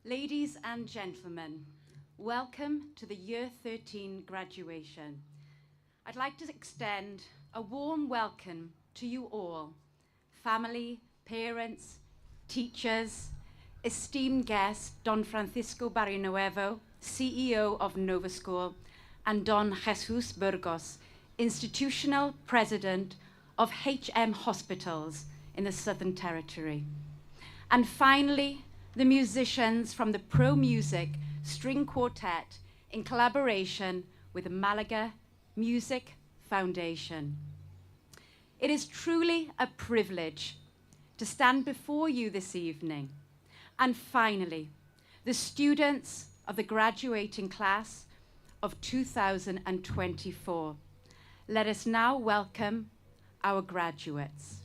Ladies and gentlemen, welcome to the Year 13 graduation. I'd like to extend a warm welcome to you all, family, parents, teachers, esteemed guest Don Francisco Barrionuevo, CEO of Novaschool, and Don Jesus Burgos, Institutional President of HM Hospitals in the Southern Territory. And finally, the musicians from the Pro Music String Quartet in collaboration with the Malaga Music Foundation. It is truly a privilege to stand before you this evening. And finally, the students of the graduating class of 2024. Let us now welcome our graduates.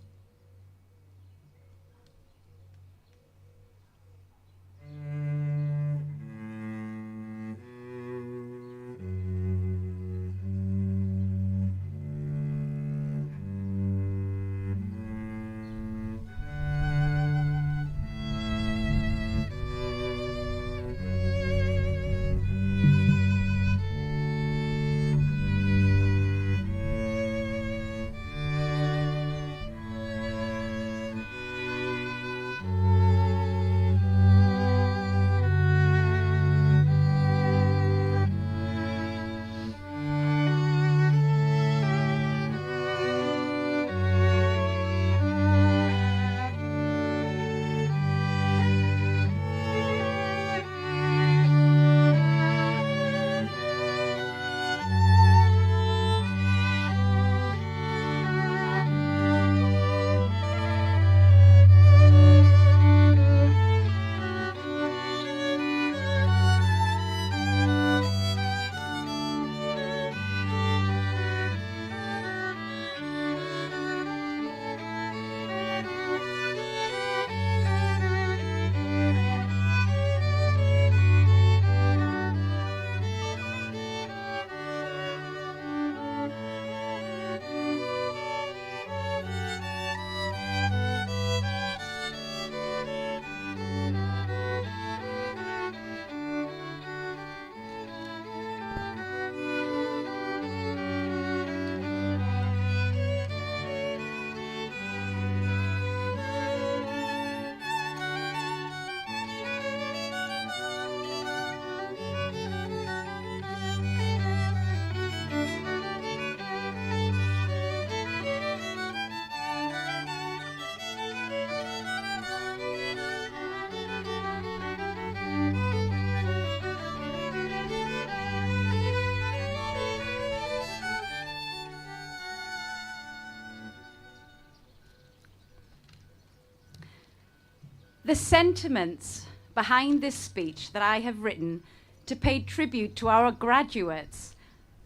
The sentiments behind this speech that I have written to pay tribute to our graduates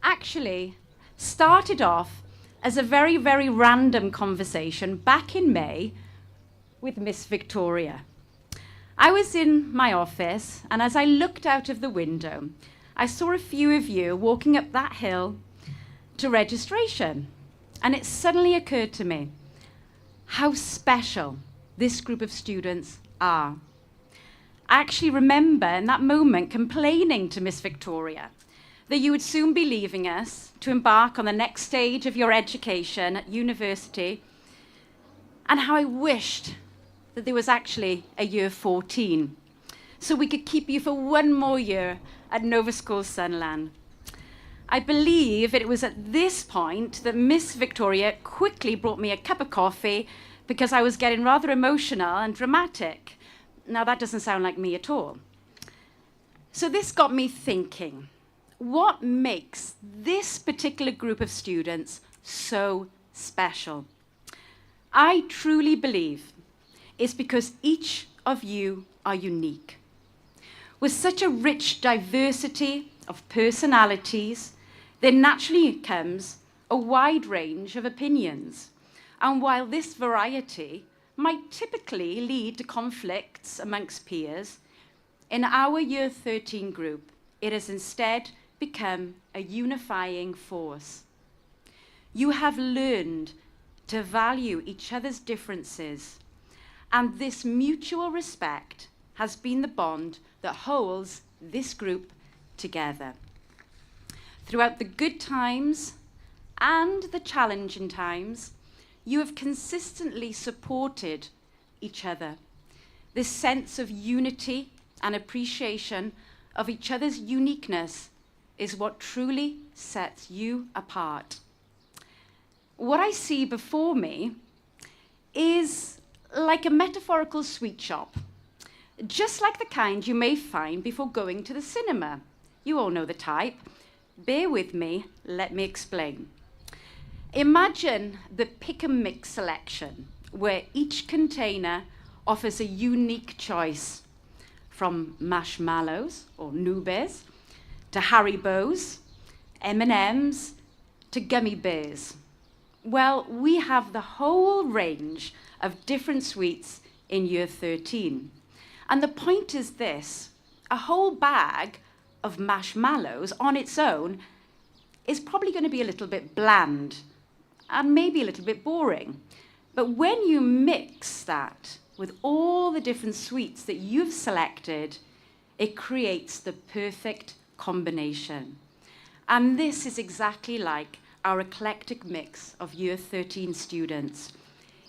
actually started off as a very, very random conversation back in May with Miss Victoria. I was in my office, and as I looked out of the window, I saw a few of you walking up that hill to registration, and it suddenly occurred to me how special this group of students are. I actually remember in that moment complaining to Miss Victoria that you would soon be leaving us to embark on the next stage of your education at university, and how I wished that there was actually a year 14 so we could keep you for one more year at Novaschool Sunland. I believe it was at this point that Miss Victoria quickly brought me a cup of coffee because I was getting rather emotional and dramatic. Now, that doesn't sound like me at all. So this got me thinking, what makes this particular group of students so special? I truly believe it's because each of you are unique. With such a rich diversity of personalities, there naturally comes a wide range of opinions. And while this variety might typically lead to conflicts amongst peers, in our Year 13 group, it has instead become a unifying force. You have learned to value each other's differences, and this mutual respect has been the bond that holds this group together. Throughout the good times and the challenging times, you have consistently supported each other. This sense of unity and appreciation of each other's uniqueness is what truly sets you apart. What I see before me is like a metaphorical sweet shop, just like the kind you may find before going to the cinema. You all know the type. Bear with me, let me explain. Imagine the pick and mix selection, where each container offers a unique choice, from marshmallows or nubes to Haribos, M&Ms to gummy bears. Well, we have the whole range of different sweets in year 13. And the point is this: a whole bag of marshmallows on its own is probably going to be a little bit bland and maybe a little bit boring. But when you mix that with all the different sweets that you've selected, it creates the perfect combination. And this is exactly like our eclectic mix of year 13 students.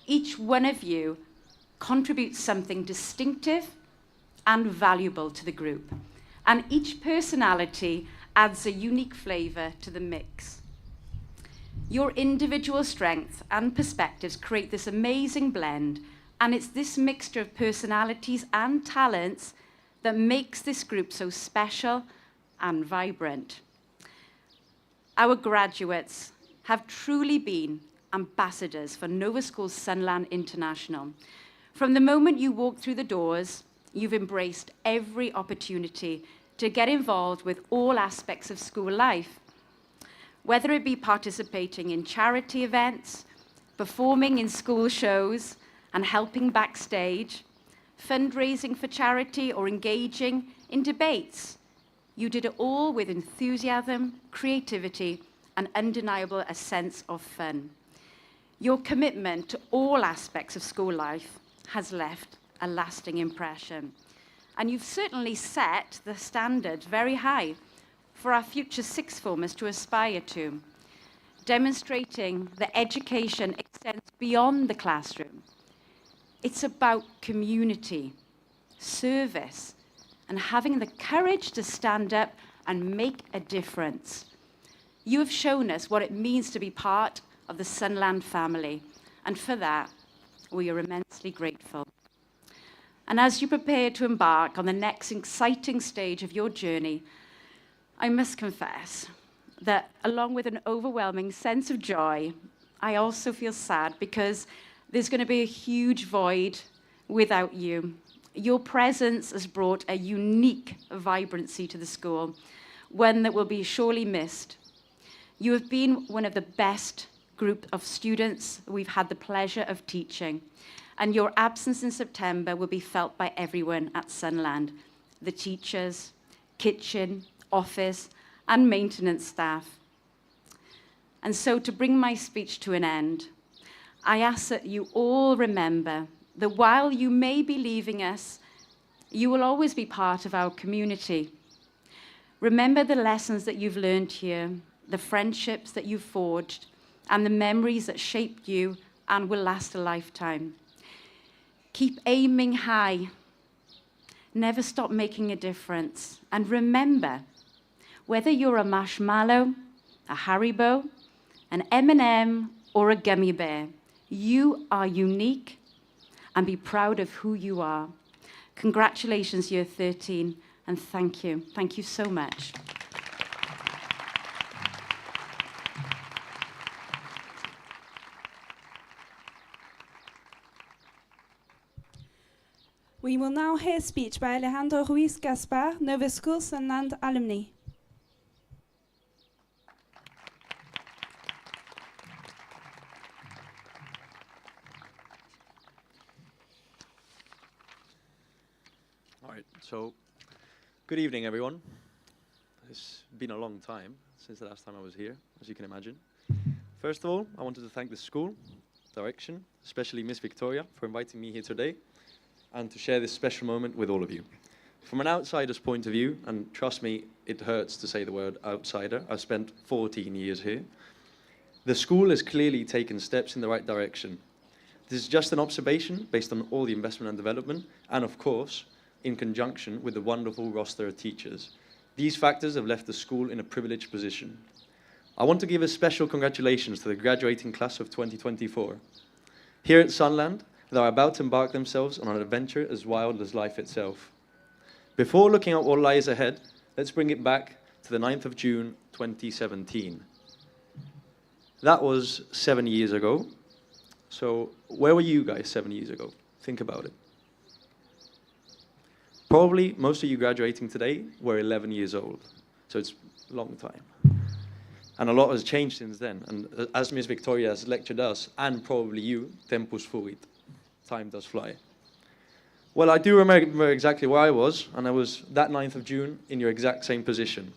Each one of you contributes something distinctive and valuable to the group. And each personality adds a unique flavor to the mix. Your individual strengths and perspectives create this amazing blend, and it's this mixture of personalities and talents that makes this group so special and vibrant. Our graduates have truly been ambassadors for Novaschool Sunland International. From the moment you walk through the doors, you've embraced every opportunity to get involved with all aspects of school life, whether it be participating in charity events, performing in school shows and helping backstage, fundraising for charity, or engaging in debates. You did it all with enthusiasm, creativity, and undeniable a sense of fun. Your commitment to all aspects of school life has left a lasting impression. And you've certainly set the standard very high for our future sixth formers to aspire to, demonstrating that education extends beyond the classroom. It's about community, service, and having the courage to stand up and make a difference. You have shown us what it means to be part of the Sunland family, and for that, we are immensely grateful. And as you prepare to embark on the next exciting stage of your journey, I must confess that along with an overwhelming sense of joy, I also feel sad because there's going to be a huge void without you. Your presence has brought a unique vibrancy to the school, one that will be surely missed. You have been one of the best group of students we've had the pleasure of teaching, and your absence in September will be felt by everyone at Sunland, the teachers, kitchen, office, and maintenance staff. And so to bring my speech to an end, I ask that you all remember that while you may be leaving us, you will always be part of our community. Remember the lessons that you've learned here, the friendships that you've forged, and the memories that shaped you and will last a lifetime. Keep aiming high. Never stop making a difference. And remember, whether you're a marshmallow, a Haribo, an M&M, or a gummy bear, you are unique, and be proud of who you are. Congratulations, Year 13, and thank you. Thank you so much. We will now hear a speech by Alejandro Ruiz Gaspar, Novaschool Sunland alumni. All right, so good evening, everyone. It's been a long time since the last time I was here, as you can imagine. First of all, I wanted to thank the school, direction, especially Miss Victoria, for inviting me here today. and to share this special moment with all of you. From an outsider's point of view, and trust me, it hurts to say the word outsider, I've spent 14 years here, the school has clearly taken steps in the right direction. This is just an observation based on all the investment and development, and of course, in conjunction with the wonderful roster of teachers. These factors have left the school in a privileged position. I want to give a special congratulations to the graduating class of 2024. Here at Sunland, they are about to embark themselves on an adventure as wild as life itself. Before looking at what lies ahead, let's bring it back to the 9th of June, 2017. That was 7 years ago. So where were you guys 7 years ago? Think about it. Probably most of you graduating today were 11 years old. So it's a long time. And a lot has changed since then. And as Miss Victoria has lectured us, and probably you, tempus fugit. Time does fly. Well, I do remember exactly where I was, and I was that 9th of June in your exact same position.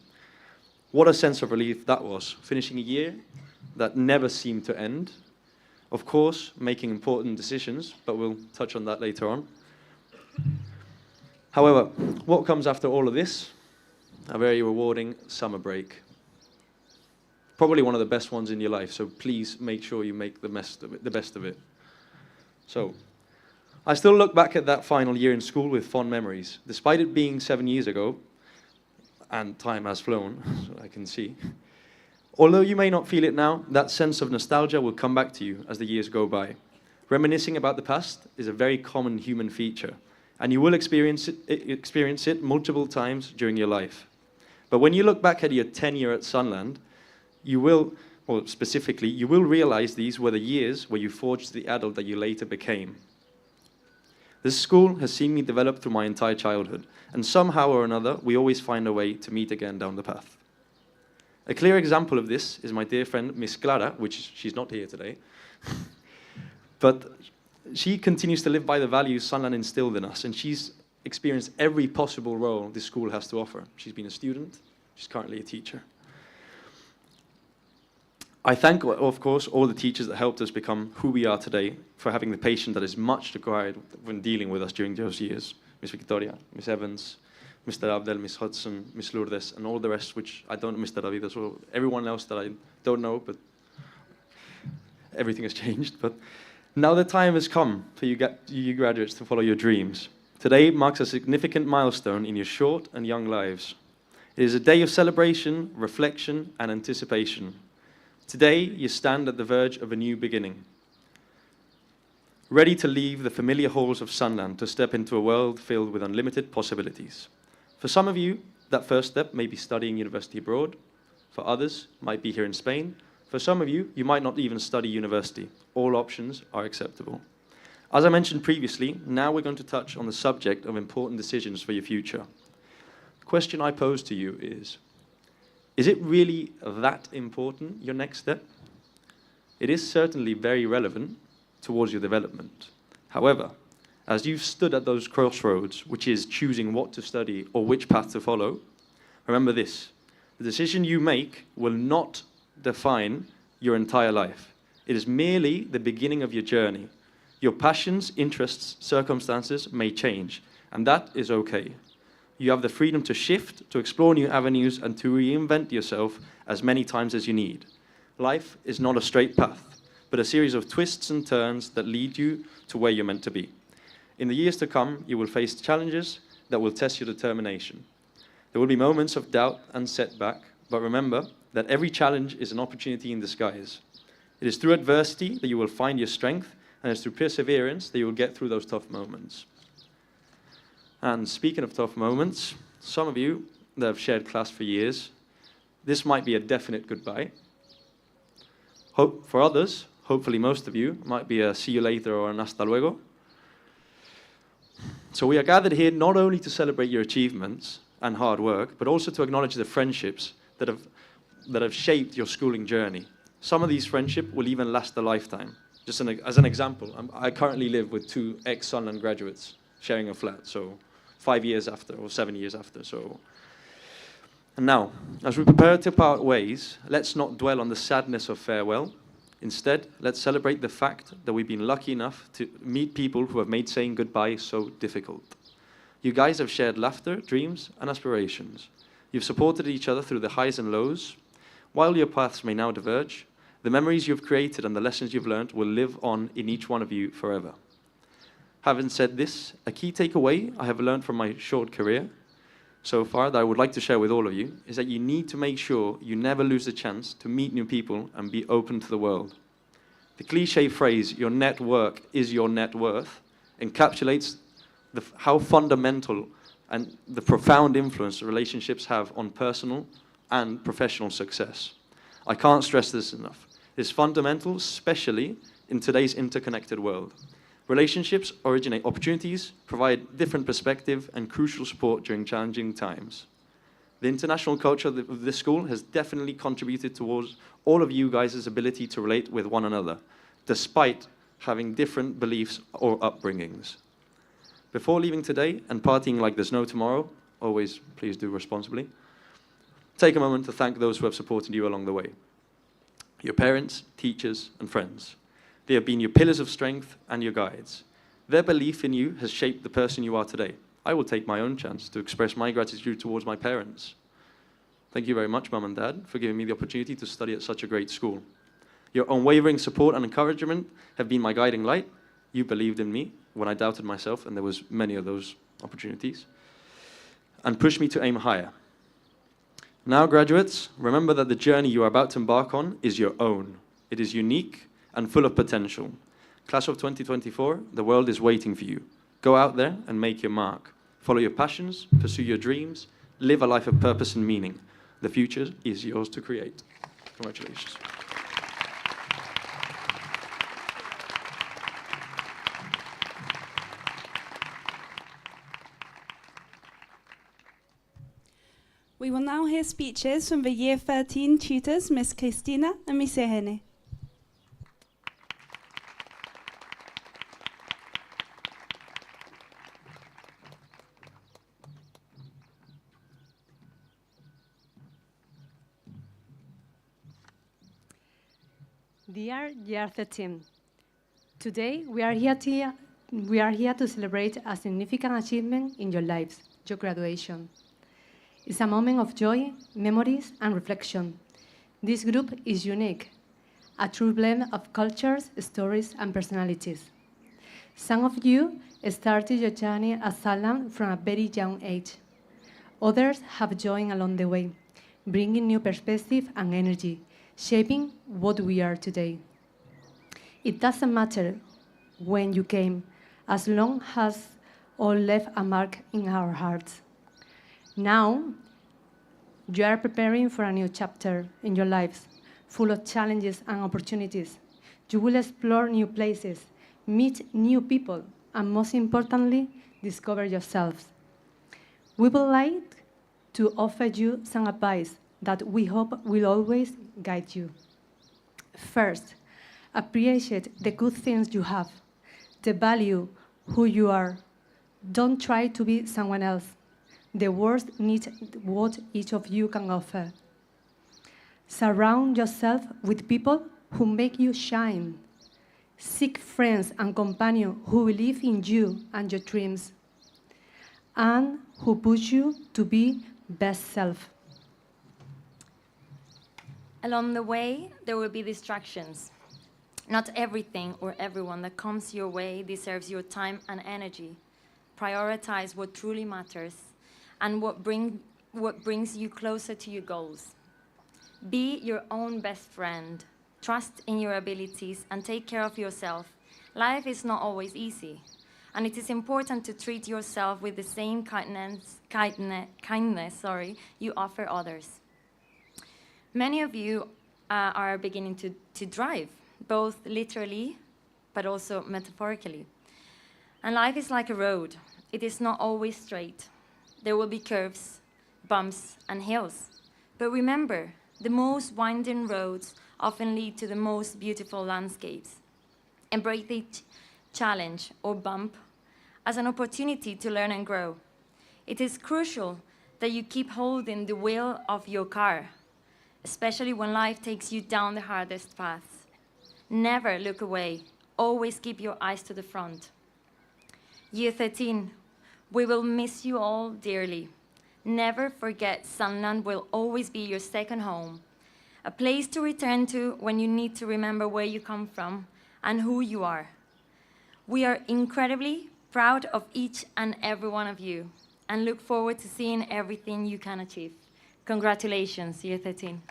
What a sense of relief that was, finishing a year that never seemed to end. Of course, making important decisions, but we'll touch on that later on. However, what comes after all of this? A very rewarding summer break. Probably one of the best ones in your life, so please make sure you make the best of it. So, I still look back at that final year in school with fond memories. Despite it being 7 years ago, and time has flown, so I can see. Although you may not feel it now, that sense of nostalgia will come back to you as the years go by. Reminiscing about the past is a very common human feature, and you will experience it multiple times during your life. But when you look back at your tenure at Sunland, you will realize these were the years where you forged the adult that you later became. This school has seen me develop through my entire childhood, and somehow or another, we always find a way to meet again down the path. A clear example of this is my dear friend, Miss Clara, which she's not here today, but she continues to live by the values Sunland instilled in us, and she's experienced every possible role this school has to offer. She's been a student, she's currently a teacher. I thank, of course, all the teachers that helped us become who we are today, for having the patience that is much required when dealing with us during those years. Miss Victoria, Miss Evans, Mr. Abdel, Miss Hudson, Miss Lourdes, and all the rest, which I don't know, Mr. David as well, everyone else that I don't know, but everything has changed. But now the time has come for you graduates to follow your dreams. Today marks a significant milestone in your short and young lives. It is a day of celebration, reflection, and anticipation. Today, you stand at the verge of a new beginning, ready to leave the familiar halls of Sunland to step into a world filled with unlimited possibilities. For some of you, that first step may be studying university abroad. For others, might be here in Spain. For some of you, you might not even study university. All options are acceptable. As I mentioned previously, now we're going to touch on the subject of important decisions for your future. The question I pose to you is it really that important, your next step? It is certainly very relevant towards your development. However, as you've stood at those crossroads, which is choosing what to study or which path to follow, remember this: the decision you make will not define your entire life. It is merely the beginning of your journey. Your passions, interests, circumstances may change, and that is okay. You have the freedom to shift, to explore new avenues, and to reinvent yourself as many times as you need. Life is not a straight path, but a series of twists and turns that lead you to where you're meant to be. In the years to come, you will face challenges that will test your determination. There will be moments of doubt and setback, but remember that every challenge is an opportunity in disguise. It is through adversity that you will find your strength, and it's through perseverance that you will get through those tough moments. And speaking of tough moments, some of you that have shared class for years, this might be a definite goodbye. For others, hopefully most of you, might be a see you later or an hasta luego. So we are gathered here not only to celebrate your achievements and hard work, but also to acknowledge the friendships that have shaped your schooling journey. Some of these friendships will even last a lifetime. Just as an example, I currently live with 2 ex-Sunland graduates sharing a flat, so 5 years after, or 7 years after. And now, as we prepare to part ways, let's not dwell on the sadness of farewell. Instead, let's celebrate the fact that we've been lucky enough to meet people who have made saying goodbye so difficult. You guys have shared laughter, dreams, and aspirations. You've supported each other through the highs and lows. While your paths may now diverge, the memories you've created and the lessons you've learned will live on in each one of you forever. Having said this, a key takeaway I have learned from my short career so far that I would like to share with all of you is that you need to make sure you never lose the chance to meet new people and be open to the world. The cliche phrase, your network is your net worth, encapsulates how fundamental and the profound influence relationships have on personal and professional success. I can't stress this enough. It's fundamental, especially in today's interconnected world. Relationships originate opportunities, provide different perspective, and crucial support during challenging times. The international culture of this school has definitely contributed towards all of you guys' ability to relate with one another, despite having different beliefs or upbringings. Before leaving today and partying like there's no tomorrow, always please do responsibly, take a moment to thank those who have supported you along the way. Your parents, teachers, and friends. They have been your pillars of strength and your guides. Their belief in you has shaped the person you are today. I will take my own chance to express my gratitude towards my parents. Thank you very much, Mum and Dad, for giving me the opportunity to study at such a great school. Your unwavering support and encouragement have been my guiding light. You believed in me when I doubted myself, and there was many of those opportunities, and pushed me to aim higher. Now, graduates, remember that the journey you are about to embark on is your own. It is unique and full of potential. Class of 2024, the world is waiting for you. Go out there and make your mark. Follow your passions, pursue your dreams, live a life of purpose and meaning. The future is yours to create. Congratulations. We will now hear speeches from the Year 13 tutors, Miss Christina and Miss Irene. Dear Year 13, today we are here to celebrate a significant achievement in your lives, your graduation. It's a moment of joy, memories, and reflection. This group is unique, a true blend of cultures, stories, and personalities. Some of you started your journey at Sunland from a very young age. Others have joined along the way, bringing new perspective and energy, shaping what we are today. It doesn't matter when you came, as long as all left a mark in our hearts. Now, you are preparing for a new chapter in your lives, full of challenges and opportunities. You will explore new places, meet new people, and most importantly, discover yourselves. We would like to offer you some advice that we hope will always guide you. First, appreciate the good things you have, the value who you are. Don't try to be someone else. The world needs what each of you can offer. Surround yourself with people who make you shine. Seek friends and companions who believe in you and your dreams, and who push you to be best self. Along the way, there will be distractions. Not everything or everyone that comes your way deserves your time and energy. Prioritize what truly matters and what brings you closer to your goals. Be your own best friend. Trust in your abilities and take care of yourself. Life is not always easy, and it is important to treat yourself with the same kindness you offer others. Many of you are beginning to drive, both literally but also metaphorically. And life is like a road. It is not always straight. There will be curves, bumps, and hills. But remember, the most winding roads often lead to the most beautiful landscapes. Embrace each challenge or bump as an opportunity to learn and grow. It is crucial that you keep holding the wheel of your car, especially when life takes you down the hardest paths. Never look away. Always keep your eyes to the front. Year 13, we will miss you all dearly. Never forget Sunland will always be your second home, a place to return to when you need to remember where you come from and who you are. We are incredibly proud of each and every one of you and look forward to seeing everything you can achieve. Congratulations, Year 13.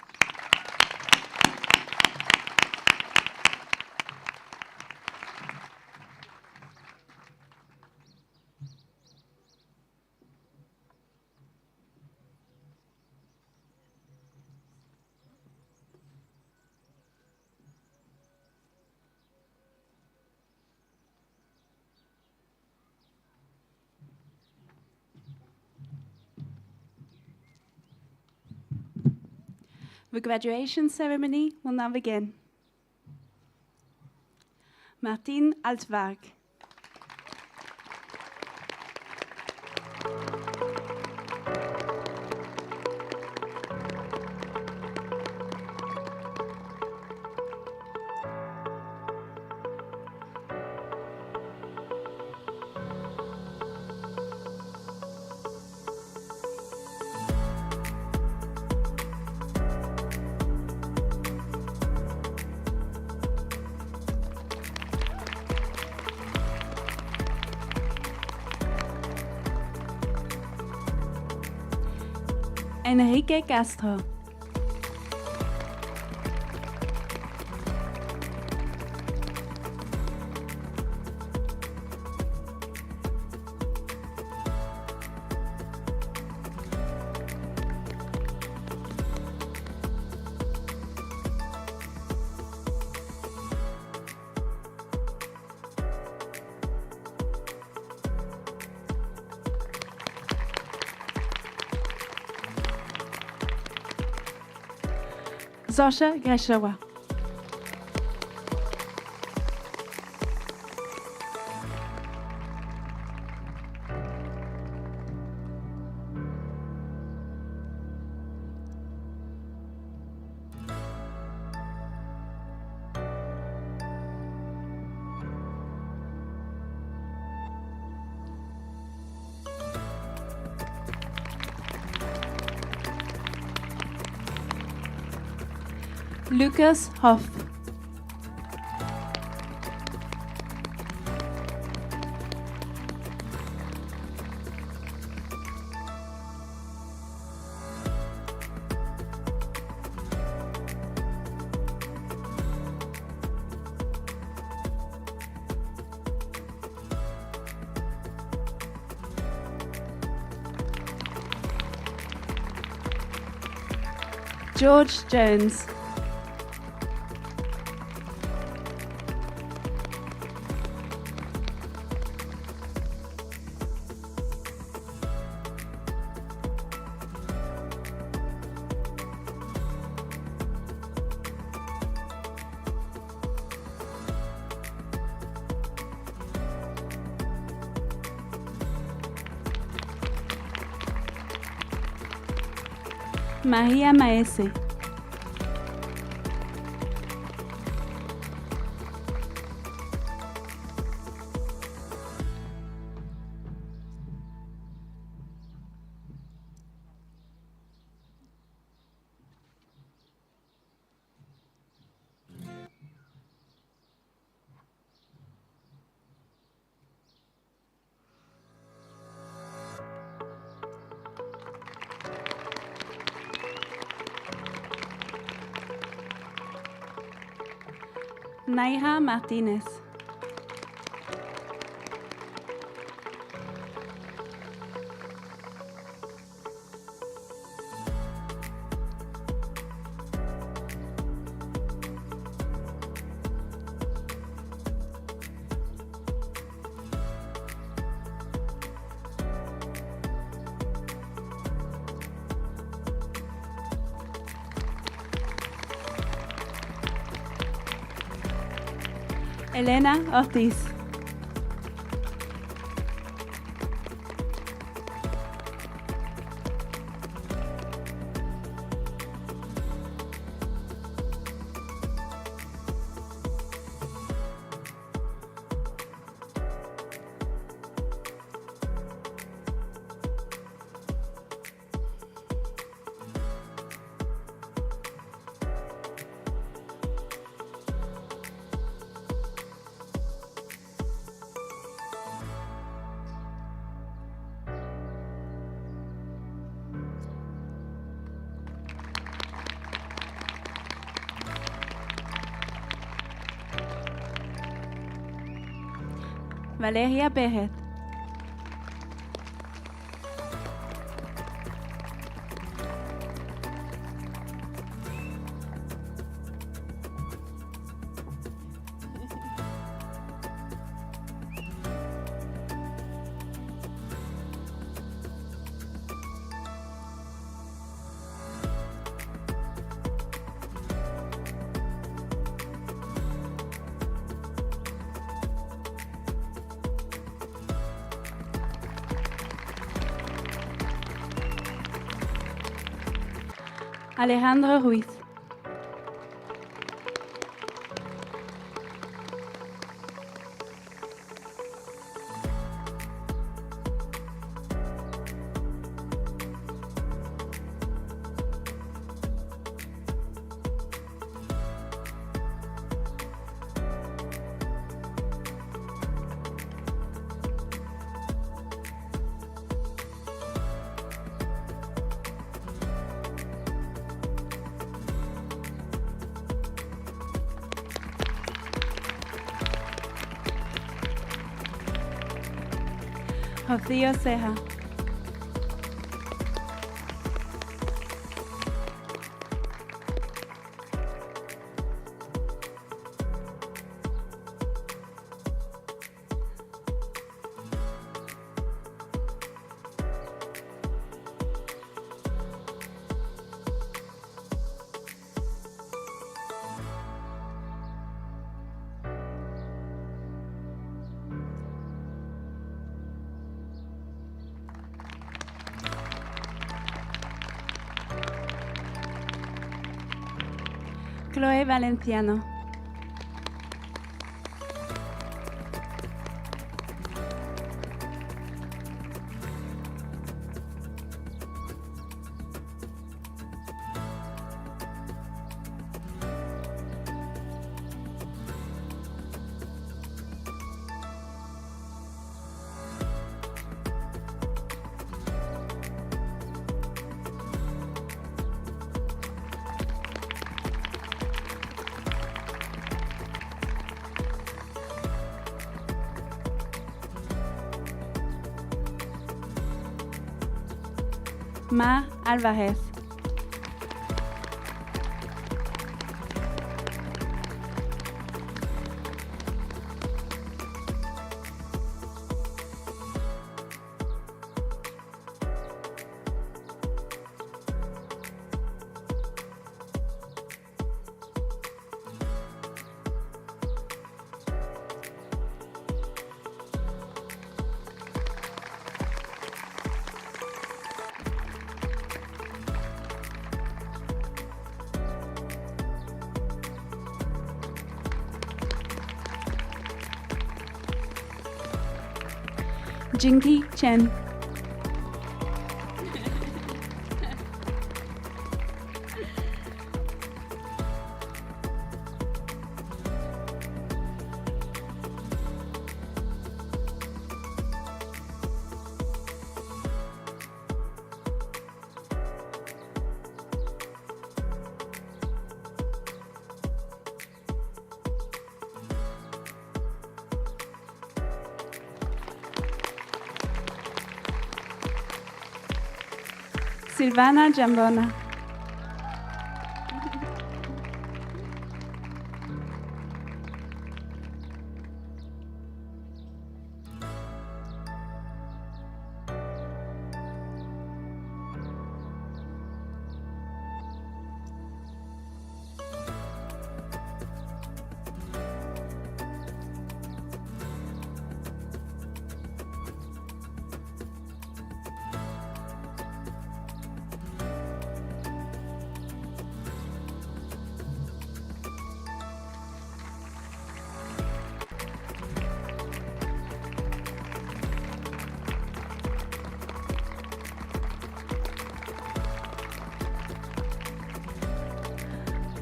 The graduation ceremony will now begin. Martin Altwerk. Enrique Castro. Zosha Greshawa. Lucas Hoff. George Jones. Maria Maese. Naija Martínez. Elena Ortiz. Valeria Pérez. Alejandro Ruiz. Rocío Ceja. Chloe Valenciano. Ma Álvarez. Jinky Chen. Silvana Jambona.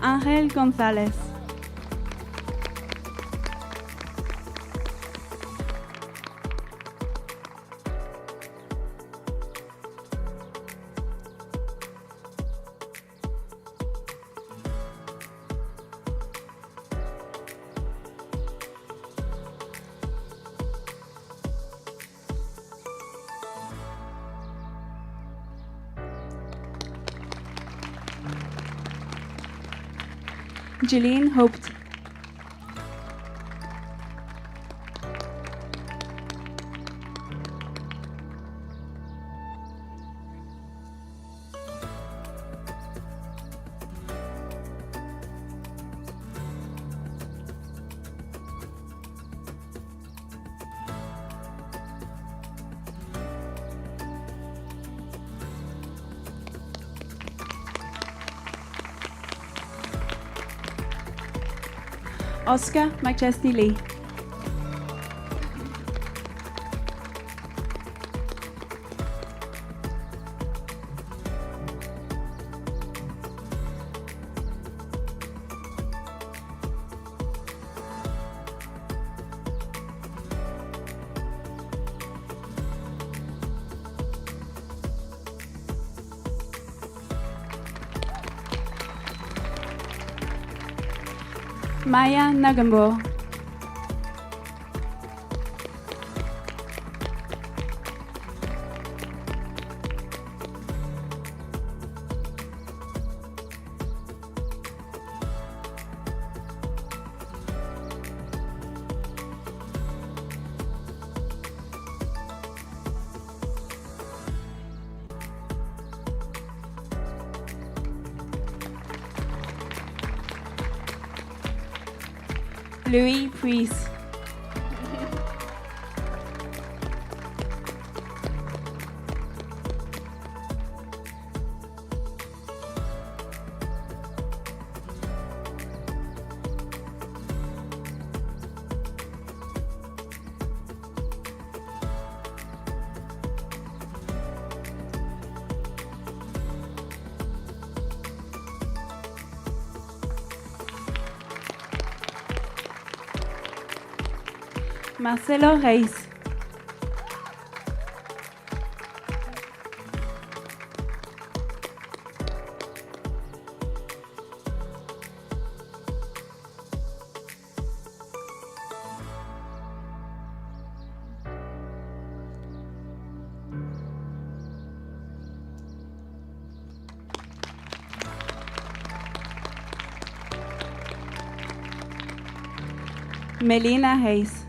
Ángel González. Jeline Hoped. Oscar McChesney Lee. Maya Nagambo. Louis Priest. Marcelo Reis. Melina Reis.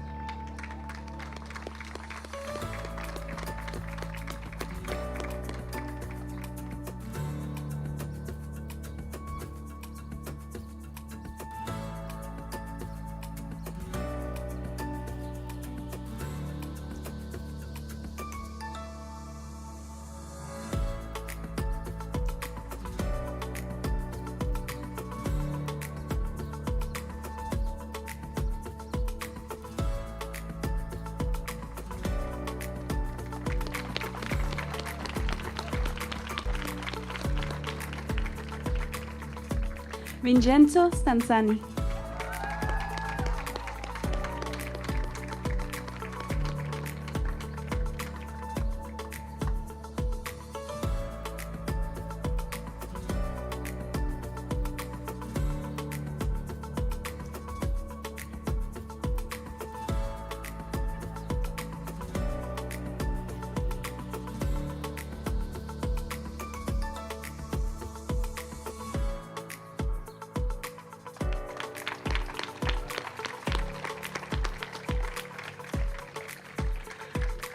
Vincenzo Stanzani.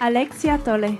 Alexia Tole.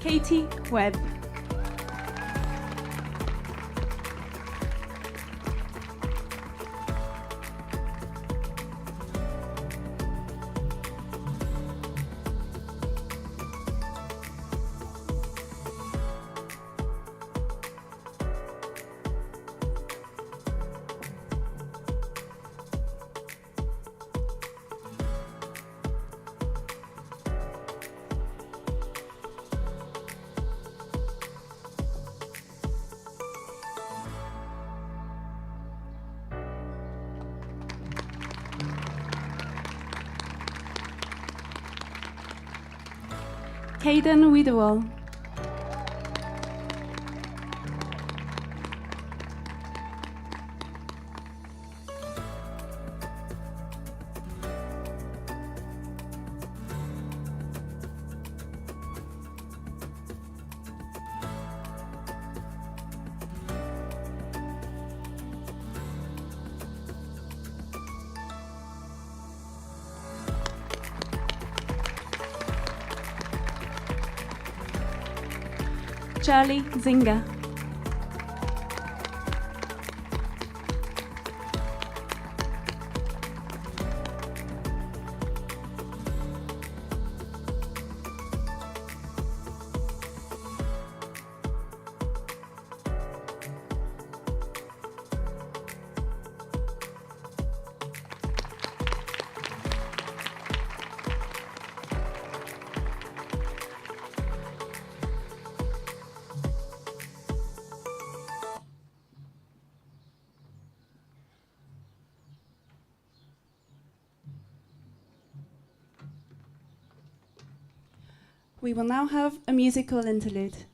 Katie Webb. Caden Wiederwall. Charlie Zinga. We will now have a musical interlude.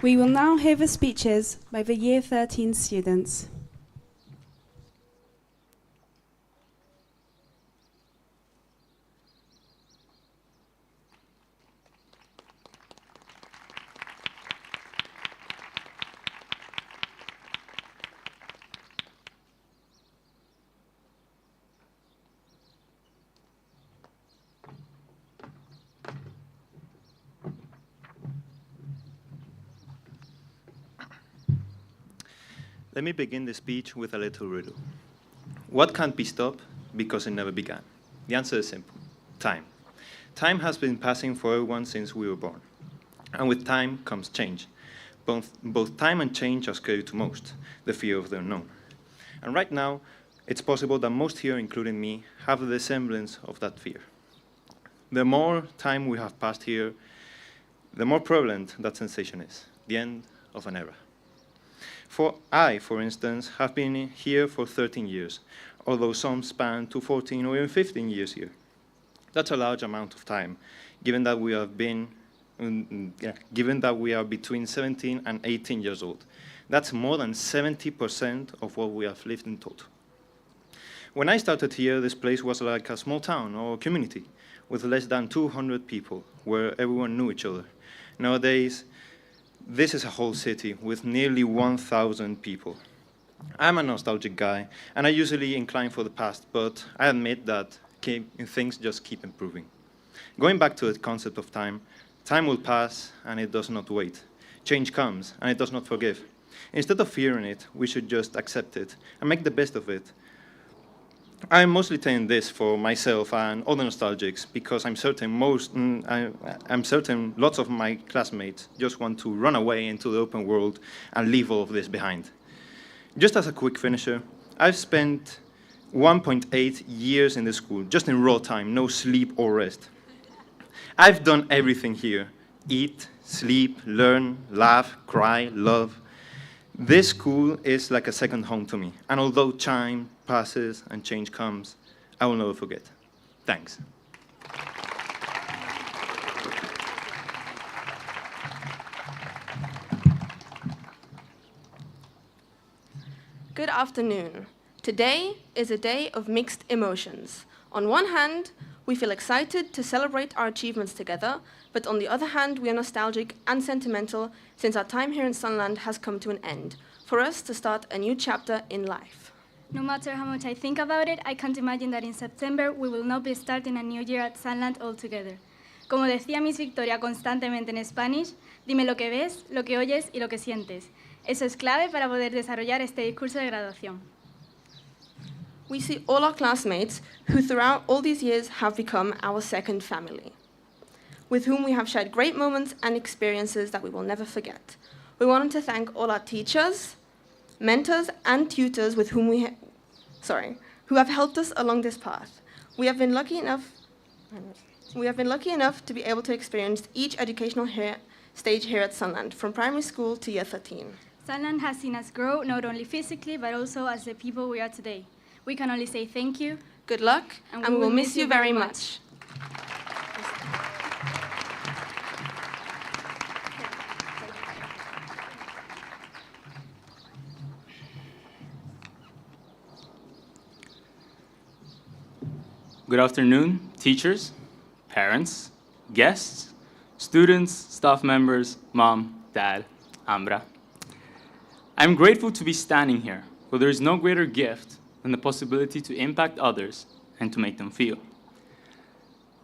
We will now hear the speeches by the Year 13 students. Let me begin the speech with a little riddle. What can't be stopped because it never began? The answer is simple: time. Time has been passing for everyone since we were born. And with time comes change. Both time and change are scary to most, the fear of the unknown. And right now, it's possible that most here, including me, have the semblance of that fear. The more time we have passed here, the more prevalent that sensation is, the end of an era. For instance, have been here for 13 years, although some span to 14 or even 15 years here. That's a large amount of time, given that we are between 17 and 18 years old. That's more than 70% of what we have lived in total. When I started here, this place was like a small town or community with less than 200 people, where everyone knew each other. Nowadays, this is a whole city with nearly 1,000 people. I'm a nostalgic guy, and I usually incline for the past, but I admit that things just keep improving. Going back to the concept of time, time will pass, and it does not wait. Change comes, and it does not forgive. Instead of fearing it, we should just accept it and make the best of it. I'm mostly saying this for myself and other nostalgics because I'm certain lots of my classmates just want to run away into the open world and leave all of this behind. Just as a quick finisher, I've spent 1.8 years in the school, just in raw time, no sleep or rest. I've done everything here: eat, sleep, learn, laugh, cry, love. This school is like a second home to me, and although time passes and change comes, I will never forget. Thanks. Good afternoon. Today is a day of mixed emotions. On one hand, we feel excited to celebrate our achievements together, but on the other hand, we are nostalgic and sentimental since our time here in Sunland has come to an end, for us to start a new chapter in life. No matter how much I think about it, I can't imagine that in September we will not be starting a new year at Sunland all together. Como decía Miss Victoria constantemente en Spanish, dime lo que ves, lo que oyes y lo que sientes. Eso es clave para poder desarrollar este discurso de graduación. We see all our classmates who throughout all these years have become our second family, with whom we have shared great moments and experiences that we will never forget. We wanted to thank all our teachers, mentors and tutors with whom who have helped us along this path. We have been lucky enough to be able to experience each educational stage here at Sunland, from primary school to year 13. Sunland has seen us grow not only physically but also as the people we are today. We can only say thank you, good luck, and we will miss you very much. Good afternoon, teachers, parents, guests, students, staff members, mom, dad, Ambra. I'm grateful to be standing here, for there is no greater gift than the possibility to impact others and to make them feel.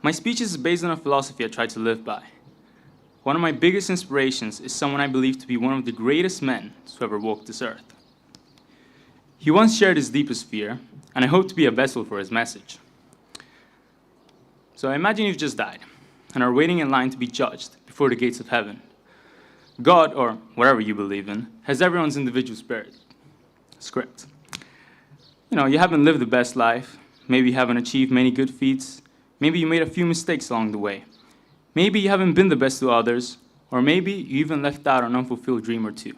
My speech is based on a philosophy I try to live by. One of my biggest inspirations is someone I believe to be one of the greatest men to ever walk this earth. He once shared his deepest fear, and I hope to be a vessel for his message. So imagine you've just died and are waiting in line to be judged before the gates of heaven. God, or whatever you believe in, has everyone's individual script. You haven't lived the best life. Maybe you haven't achieved many good feats. Maybe you made a few mistakes along the way. Maybe you haven't been the best to others, or maybe you even left out an unfulfilled dream or two.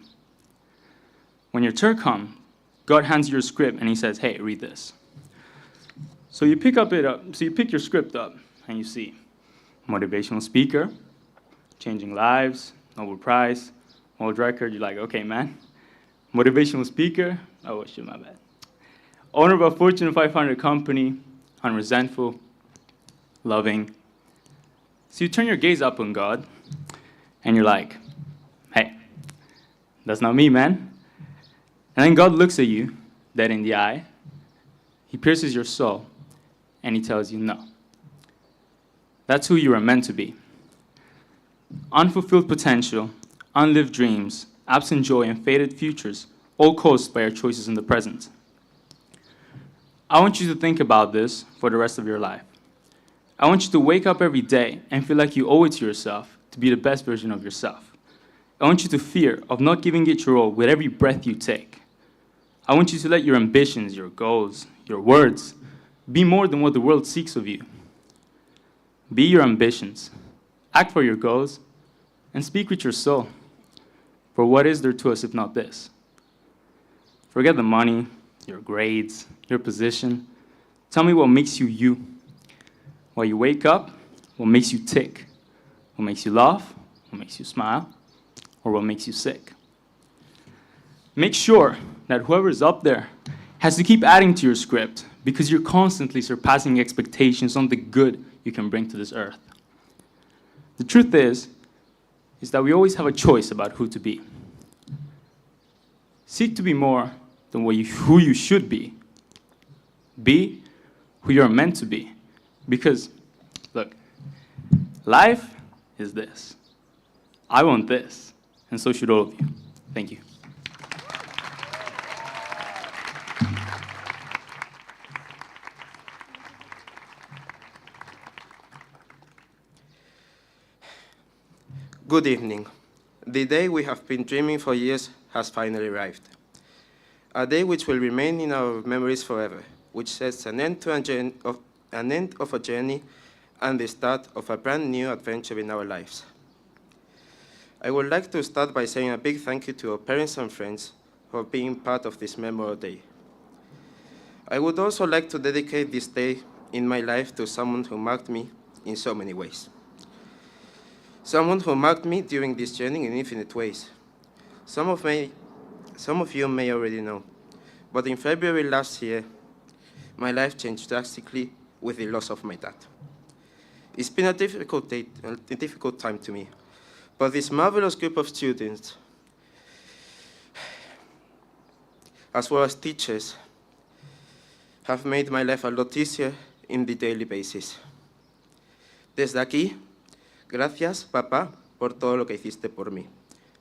When your turn comes, God hands you your script and he says, hey, read this. So you pick your script up and you see motivational speaker, changing lives, Nobel Prize, world record. You're like, okay, man. Motivational speaker, oh shit, my bad. Owner of a Fortune 500 company, unresentful, loving. So you turn your gaze up on God, and you're like, hey, that's not me, man. And then God looks at you, dead in the eye. He pierces your soul, and he tells you no. That's who you are meant to be. Unfulfilled potential, unlived dreams, absent joy, and faded futures all caused by our choices in the present. I want you to think about this for the rest of your life. I want you to wake up every day and feel like you owe it to yourself to be the best version of yourself. I want you to fear of not giving it your all with every breath you take. I want you to let your ambitions, your goals, your words be more than what the world seeks of you. Be your ambitions, act for your goals, and speak with your soul. For what is there to us if not this? Forget the money, your grades, your position. Tell me what makes you you. While you wake up, what makes you tick? What makes you laugh? What makes you smile? Or what makes you sick? Make sure that whoever is up there has to keep adding to your script because you're constantly surpassing expectations on the good you can bring to this earth. The truth is that we always have a choice about who to be. Seek to be more than who you should be. Be who you're meant to be. Because, look, life is this. I want this, and so should all of you. Thank you. Good evening. The day we have been dreaming for years has finally arrived. A day which will remain in our memories forever, which sets an end of a journey and the start of a brand new adventure in our lives. I would like to start by saying a big thank you to our parents and friends for being part of this memorable day. I would also like to dedicate this day in my life to someone who marked me in so many ways. Someone who marked me during this journey in infinite ways. Some of you may already know, but in February last year, my life changed drastically with the loss of my dad. It's been a difficult time to me, but this marvelous group of students, as well as teachers, have made my life a lot easier in the daily basis. Desde aquí, gracias, papá, por todo lo que hiciste por mí.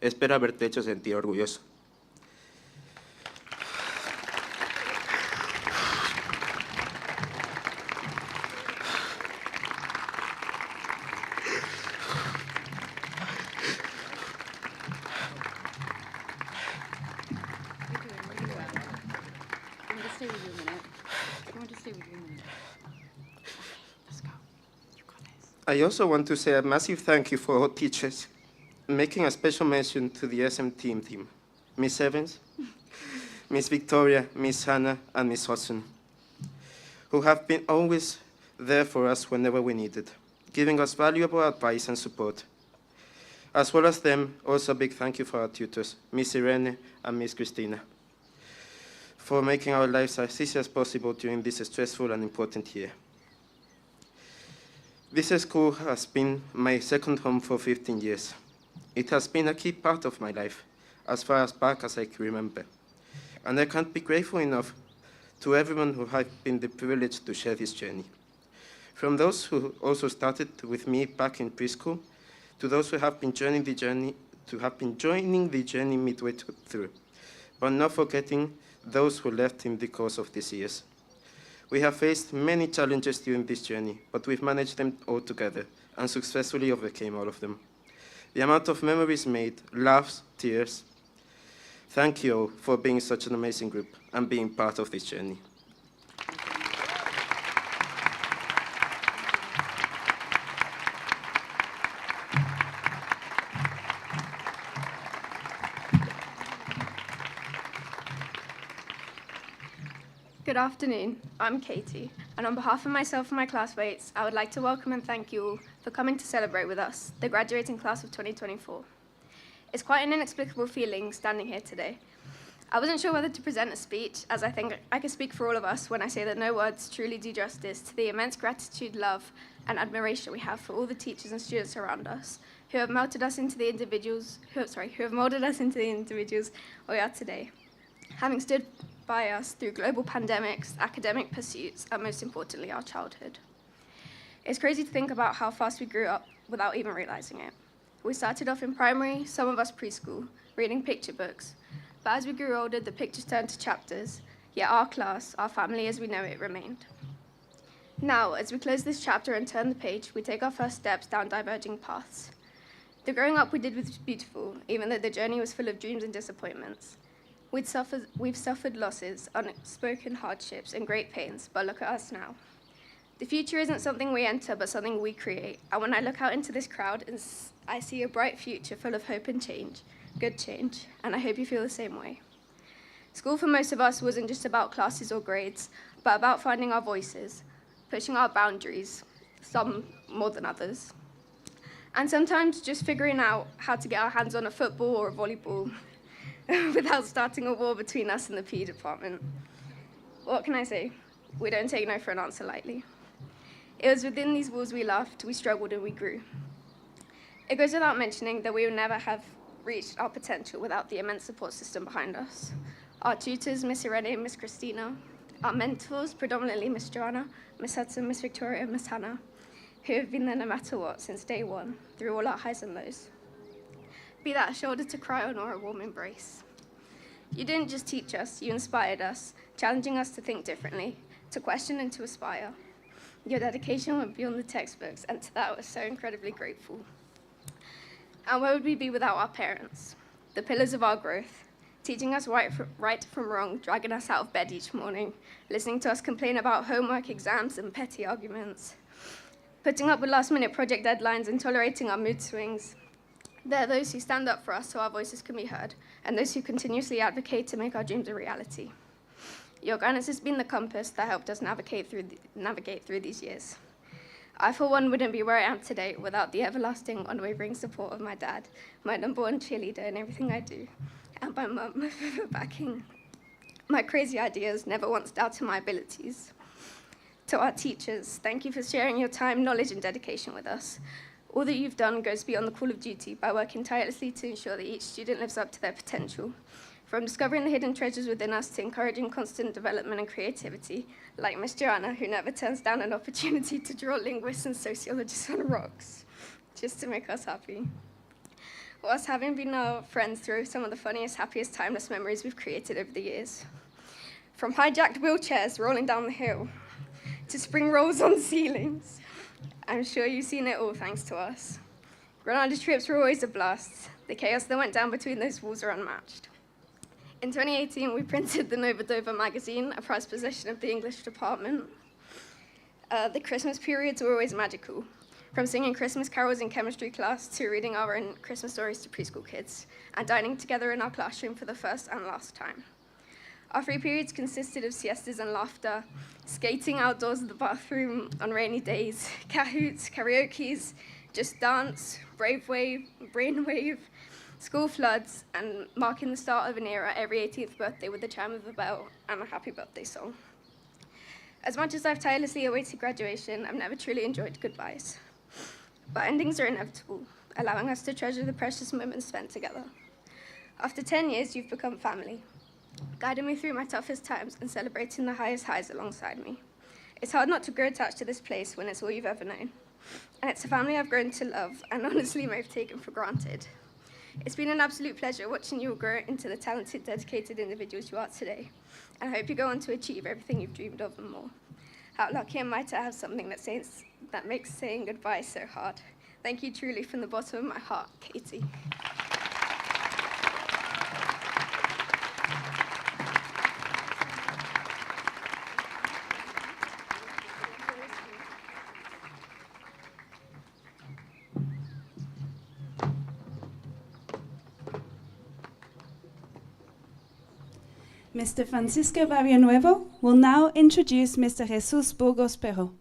Espero haberte hecho sentir orgulloso. I also want to say a massive thank you for all teachers, making a special mention to the SM team, Miss Evans, Miss Victoria, Miss Hannah, and Miss Hudson, who have been always there for us whenever we needed, giving us valuable advice and support. As well as them, also a big thank you for our tutors, Miss Irene and Miss Christina, for making our lives as easy as possible during this stressful and important year. This school has been my second home for 15 years. It has been a key part of my life, as far back as I can remember. And I can't be grateful enough to everyone who has been the privilege to share this journey. From those who also started with me back in preschool, to those who have been joining the journey, midway through, but not forgetting those who left in the course of these years. We have faced many challenges during this journey, but we've managed them all together and successfully overcame all of them. The amount of memories made, laughs, tears. Thank you all for being such an amazing group and being part of this journey. Good afternoon, I'm Katie, and on behalf of myself and my classmates, I would like to welcome and thank you all for coming to celebrate with us, the graduating class of 2024. It's quite an inexplicable feeling standing here today. I wasn't sure whether to present a speech, as I think I can speak for all of us when I say that no words truly do justice to the immense gratitude, love, and admiration we have for all the teachers and students around us, who have molded us into the individuals we are today, having stood by us through global pandemics, academic pursuits, and most importantly, our childhood. It's crazy to think about how fast we grew up without even realizing it. We started off in primary, some of us preschool, reading picture books, But as we grew older, the pictures turned to chapters, yet our class, our family as we know it, remained. Now, as we close this chapter and turn the page, we take our first steps down diverging paths. The growing up we did was beautiful, even though the journey was full of dreams and disappointments. We've suffered losses, unspoken hardships, and great pains, but look at us now. The future isn't something we enter, but something we create. And when I look out into this crowd, I see a bright future full of hope and change, good change, and I hope you feel the same way. School for most of us wasn't just about classes or grades, but about finding our voices, pushing our boundaries, some more than others. And sometimes just figuring out how to get our hands on a football or a volleyball without starting a war between us and the PE department. What can I say? We don't take no for an answer lightly. It was within these walls we laughed, we struggled, and we grew. It goes without mentioning that we will never have reached our potential without the immense support system behind us. Our tutors, Miss Irene and Miss Christina, our mentors, predominantly Miss Joanna, Miss Hudson, Miss Victoria, and Miss Hannah, who have been there no matter what since day one, through all our highs and lows. Be that a shoulder to cry on or a warm embrace. You didn't just teach us, you inspired us, challenging us to think differently, to question and to aspire. Your dedication went beyond the textbooks, and to that we're so incredibly grateful. And where would we be without our parents? The pillars of our growth, teaching us right from wrong, dragging us out of bed each morning, listening to us complain about homework, exams, and petty arguments, putting up with last-minute project deadlines and tolerating our mood swings. There are those who stand up for us so our voices can be heard, and those who continuously advocate to make our dreams a reality. Your guidance has been the compass that helped us navigate through these years. I, for one, wouldn't be where I am today without the everlasting, unwavering support of my dad, my number one cheerleader in everything I do, and my mum for backing my crazy ideas, never once doubting my abilities. To our teachers, thank you for sharing your time, knowledge, and dedication with us. All that you've done goes beyond the call of duty by working tirelessly to ensure that each student lives up to their potential. From discovering the hidden treasures within us to encouraging constant development and creativity, like Miss Joanna, who never turns down an opportunity to draw linguists and sociologists on rocks, just to make us happy. Whilst having been our friends through some of the funniest, happiest, timeless memories we've created over the years. From hijacked wheelchairs rolling down the hill, to spring rolls on ceilings. I'm sure you've seen it all thanks to us. Granada trips were always a blast. The chaos that went down between those walls are unmatched. In 2018, we printed the Novaschool magazine, a prized possession of the English department. The Christmas periods were always magical, from singing Christmas carols in chemistry class to reading our own Christmas stories to preschool kids, and dining together in our classroom for the first and last time. Our free periods consisted of siestas and laughter, skating outdoors in the bathroom on rainy days, cahoots, karaoke's, just dance, brave wave, brainwave, school floods, and marking the start of an era every 18th birthday with the chime of a bell and a happy birthday song. As much as I've tirelessly awaited graduation, I've never truly enjoyed goodbyes. But endings are inevitable, allowing us to treasure the precious moments spent together. After 10 years, you've become family, guiding me through my toughest times and celebrating the highest highs alongside me. It's hard not to grow attached to this place when it's all you've ever known. And it's a family I've grown to love and honestly may have taken for granted. It's been an absolute pleasure watching you all grow into the talented, dedicated individuals you are today. And I hope you go on to achieve everything you've dreamed of and more. How lucky am I to have something that makes saying goodbye so hard. Thank you truly from the bottom of my heart, Katie. Mr. Francisco Barrio Nuevo will now introduce Mr. Jesus Burgos Perro.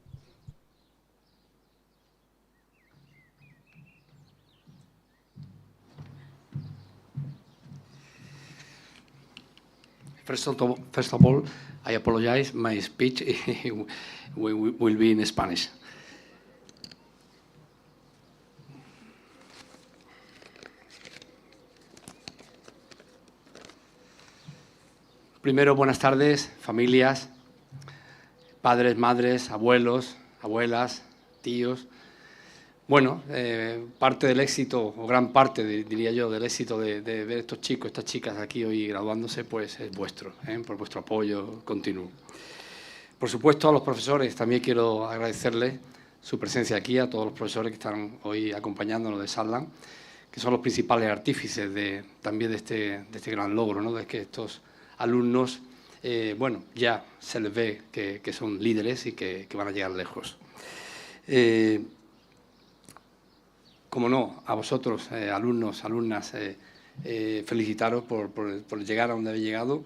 First of all, I apologize. My speech will be in Spanish. Primero, buenas tardes, familias, padres, madres, abuelos, abuelas, tíos. Bueno, parte del éxito, o gran parte, diría yo, del éxito de ver estos chicos, estas chicas aquí hoy graduándose, pues es vuestro, por vuestro apoyo continuo. Por supuesto, a los profesores también quiero agradecerles su presencia aquí, a todos los profesores que están hoy acompañándonos de Sunland, que son los principales artífices también de este gran logro, ¿no? De que estos alumnos, bueno, ya se les ve que son líderes y que van a llegar lejos. Como no, a vosotros, alumnos, alumnas, felicitaros por llegar a donde habéis llegado.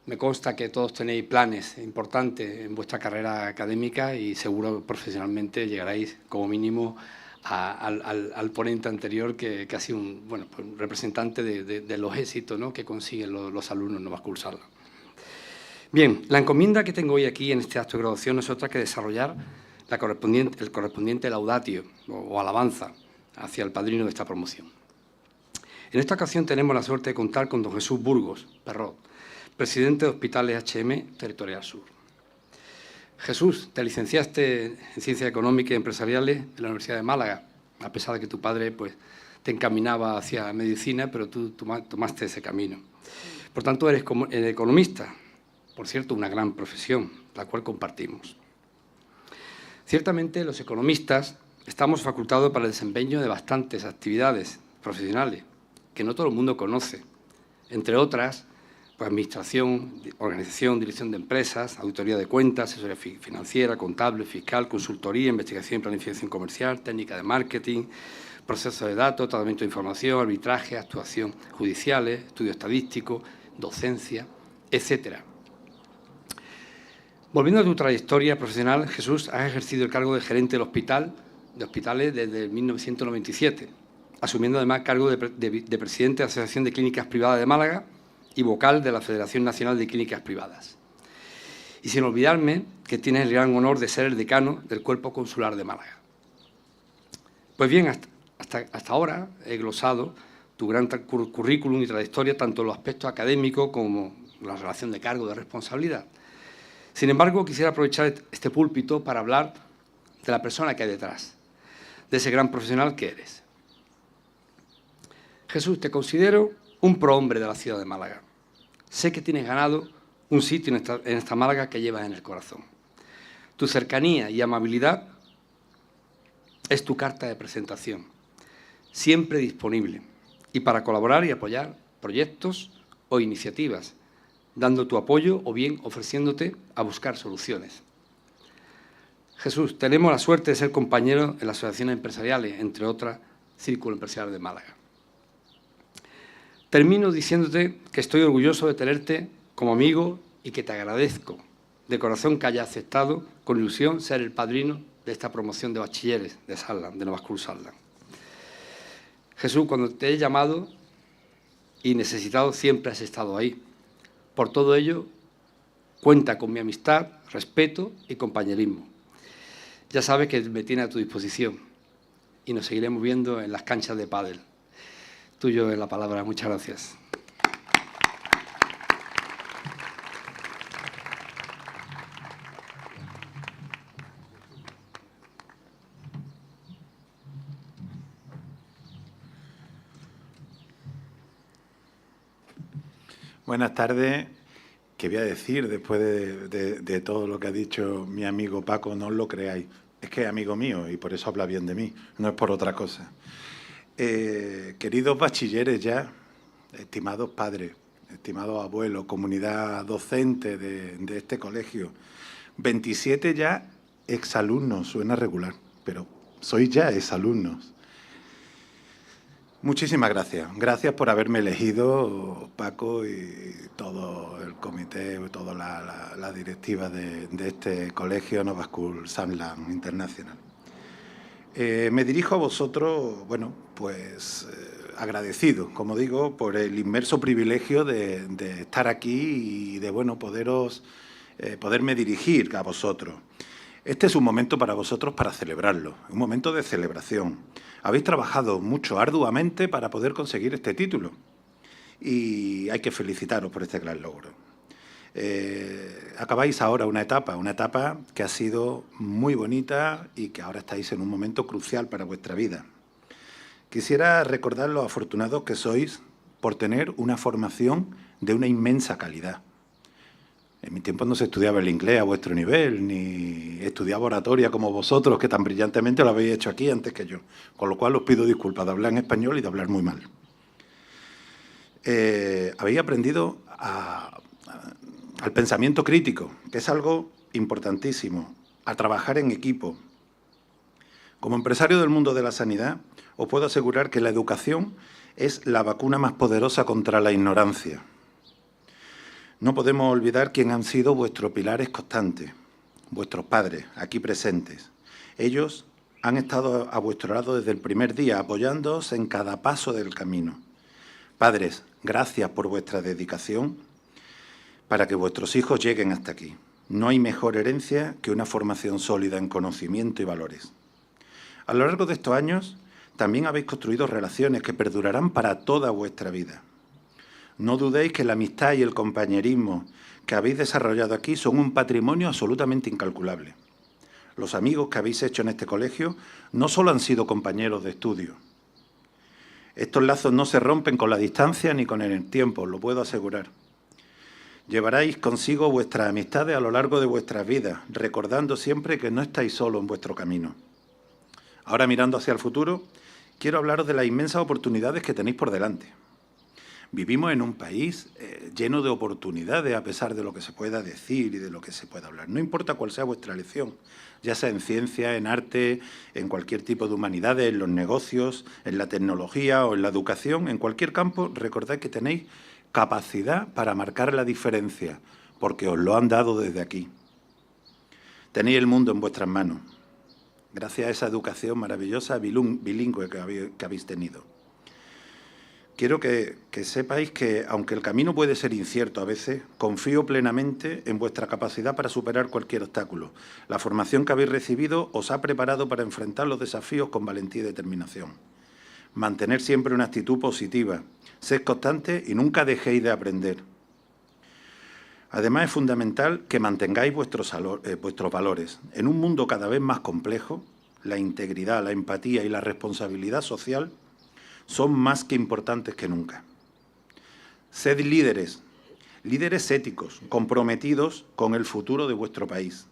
Me consta que todos tenéis planes importantes en vuestra carrera académica y seguro profesionalmente llegaréis como mínimo al ponente anterior, que ha sido un representante de los éxitos, ¿no?, que consiguen los alumnos en Novaschool Sunland. Bien, la encomienda que tengo hoy aquí en este acto de graduación no es otra que desarrollar el correspondiente laudatio o alabanza hacia el padrino de esta promoción. En esta ocasión tenemos la suerte de contar con don Jesús Burgos Perrot, presidente de Hospitales HM Territorial Sur. Jesús, te licenciaste en Ciencias Económicas y Empresariales en la Universidad de Málaga, a pesar de que tu padre pues, te encaminaba hacia medicina, pero tú tomaste ese camino. Por tanto, eres economista, por cierto, una gran profesión, la cual compartimos. Ciertamente, los economistas estamos facultados para el desempeño de bastantes actividades profesionales que no todo el mundo conoce, entre otras, pues, administración, organización, dirección de empresas, auditoría de cuentas, asesoría financiera, contable, fiscal, consultoría, investigación y planificación comercial, técnica de marketing, proceso de datos, tratamiento de información, arbitraje, actuación judiciales, estudio estadístico, docencia, etcétera. Volviendo a tu trayectoria profesional, Jesús, has ejercido el cargo de gerente del de hospitales desde 1997, asumiendo además cargo de presidente de la Asociación de Clínicas Privadas de Málaga y vocal de la Federación Nacional de Clínicas Privadas. Y sin olvidarme que tienes el gran honor de ser el decano del Cuerpo Consular de Málaga. Pues bien, hasta ahora he glosado tu gran currículum y trayectoria, tanto en los aspectos académicos como en la relación de cargo de responsabilidad. Sin embargo, quisiera aprovechar este púlpito para hablar de la persona que hay detrás, de ese gran profesional que eres. Jesús, te considero un prohombre de la ciudad de Málaga. Sé que tienes ganado un sitio en esta Málaga que llevas en el corazón. Tu cercanía y amabilidad es tu carta de presentación, siempre disponible, y para colaborar y apoyar proyectos o iniciativas, dando tu apoyo o bien ofreciéndote a buscar soluciones. Jesús, tenemos la suerte de ser compañeros en las asociaciones empresariales, entre otras, Círculo Empresarial de Málaga. Termino diciéndote que estoy orgulloso de tenerte como amigo y que te agradezco de corazón que hayas aceptado con ilusión ser el padrino de esta promoción de bachilleres de Sunland, de Novaschool Sunland. Jesús, cuando te he llamado y necesitado, siempre has estado ahí. Por todo ello, cuenta con mi amistad, respeto y compañerismo. Ya sabes que me tiene a tu disposición y nos seguiremos viendo en las canchas de pádel. Tuyo es la palabra. Muchas gracias. Buenas tardes. ¿Qué voy a decir después de todo lo que ha dicho mi amigo Paco? No os lo creáis. Es que es amigo mío y por eso habla bien de mí, no es por otra cosa. Queridos bachilleres ya, estimados padres, estimados abuelos, comunidad docente de este colegio, 27 ya exalumnos, suena regular, pero sois ya exalumnos. Muchísimas gracias. Gracias por haberme elegido, Paco, y todo el comité, toda la directiva de este colegio Novaschool Sunland International. Me dirijo a vosotros, bueno, pues agradecido, como digo, por el inmenso privilegio de estar aquí y de, bueno, poderme dirigir a vosotros. Este es un momento para vosotros para celebrarlo, un momento de celebración. Habéis trabajado mucho, arduamente, para poder conseguir este título y hay que felicitaros por este gran logro. Acabáis ahora una etapa que ha sido muy bonita y que ahora estáis en un momento crucial para vuestra vida. Quisiera recordar lo afortunados que sois por tener una formación de una inmensa calidad. En mi tiempo no se estudiaba el inglés a vuestro nivel, ni estudiaba oratoria como vosotros, que tan brillantemente lo habéis hecho aquí antes que yo. Con lo cual os pido disculpas de hablar en español y de hablar muy mal. Habéis aprendido al pensamiento crítico, que es algo importantísimo, a trabajar en equipo. Como empresario del mundo de la sanidad, os puedo asegurar que la educación es la vacuna más poderosa contra la ignorancia. No podemos olvidar quién han sido vuestros pilares constantes, vuestros padres, aquí presentes. Ellos han estado a vuestro lado desde el primer día, apoyándoos en cada paso del camino. Padres, gracias por vuestra dedicación para que vuestros hijos lleguen hasta aquí. No hay mejor herencia que una formación sólida en conocimiento y valores. A lo largo de estos años, también habéis construido relaciones que perdurarán para toda vuestra vida. No dudéis que la amistad y el compañerismo que habéis desarrollado aquí son un patrimonio absolutamente incalculable. Los amigos que habéis hecho en este colegio no solo han sido compañeros de estudio. Estos lazos no se rompen con la distancia ni con el tiempo, os lo puedo asegurar. Llevaréis consigo vuestras amistades a lo largo de vuestras vidas, recordando siempre que no estáis solos en vuestro camino. Ahora, mirando hacia el futuro, quiero hablaros de las inmensas oportunidades que tenéis por delante. Vivimos en un país lleno de oportunidades, a pesar de lo que se pueda decir y de lo que se pueda hablar. No importa cuál sea vuestra elección, ya sea en ciencia, en arte, en cualquier tipo de humanidades, en los negocios, en la tecnología o en la educación, en cualquier campo, recordad que tenéis capacidad para marcar la diferencia, porque os lo han dado desde aquí. Tenéis el mundo en vuestras manos, gracias a esa educación maravillosa bilingüe que habéis tenido. Quiero que sepáis que, aunque el camino puede ser incierto a veces, confío plenamente en vuestra capacidad para superar cualquier obstáculo. La formación que habéis recibido os ha preparado para enfrentar los desafíos con valentía y determinación. Mantener siempre una actitud positiva, sed constantes y nunca dejéis de aprender. Además, es fundamental que mantengáis vuestros valores. En un mundo cada vez más complejo, la integridad, la empatía y la responsabilidad social son más que importantes que nunca. Sed líderes éticos, comprometidos con el futuro de vuestro país.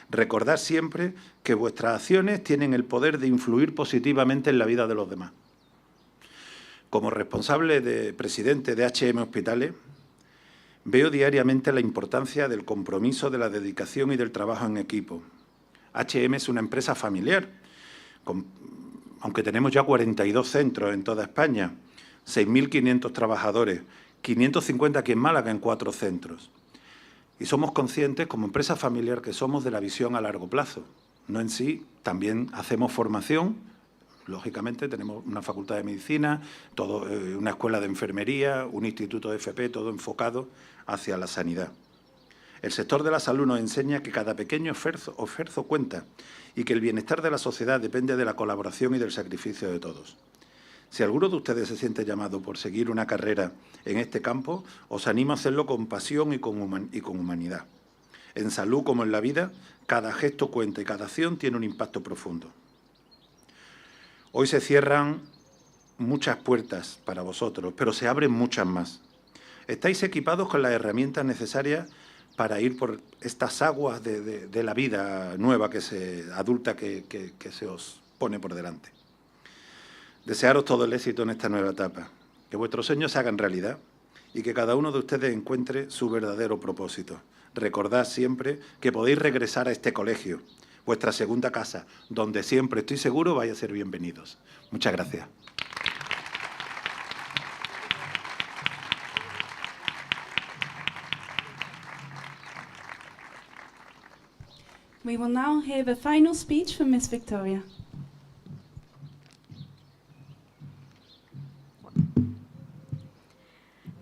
Recordad siempre que vuestras acciones tienen el poder de influir positivamente en la vida de los demás. Como responsable presidente de H&M Hospitales, veo diariamente la importancia del compromiso, de la dedicación y del trabajo en equipo. H&M es una empresa familiar, aunque tenemos ya 42 centros en toda España, 6.500 trabajadores, 550 aquí en Málaga en 4 centros. Y somos conscientes, como empresa familiar que somos, de la visión a largo plazo. No en sí, también hacemos formación, lógicamente tenemos una facultad de medicina, una escuela de enfermería, un instituto de FP, todo enfocado hacia la sanidad. El sector de la salud nos enseña que cada pequeño esfuerzo cuenta y que el bienestar de la sociedad depende de la colaboración y del sacrificio de todos. Si alguno de ustedes se siente llamado por seguir una carrera en este campo, os animo a hacerlo con pasión y con humanidad. En salud como en la vida, cada gesto cuenta y cada acción tiene un impacto profundo. Hoy se cierran muchas puertas para vosotros, pero se abren muchas más. Estáis equipados con las herramientas necesarias para ir por estas aguas de la vida nueva, adulta que se os pone por delante. Desearos todo el éxito en esta nueva etapa, que vuestros sueños se hagan realidad y que cada uno de ustedes encuentre su verdadero propósito. Recordad siempre que podéis regresar a este colegio, vuestra segunda casa, donde siempre estoy seguro vais a ser bienvenidos. Muchas gracias. We will now hear the final speech from Miss Victoria.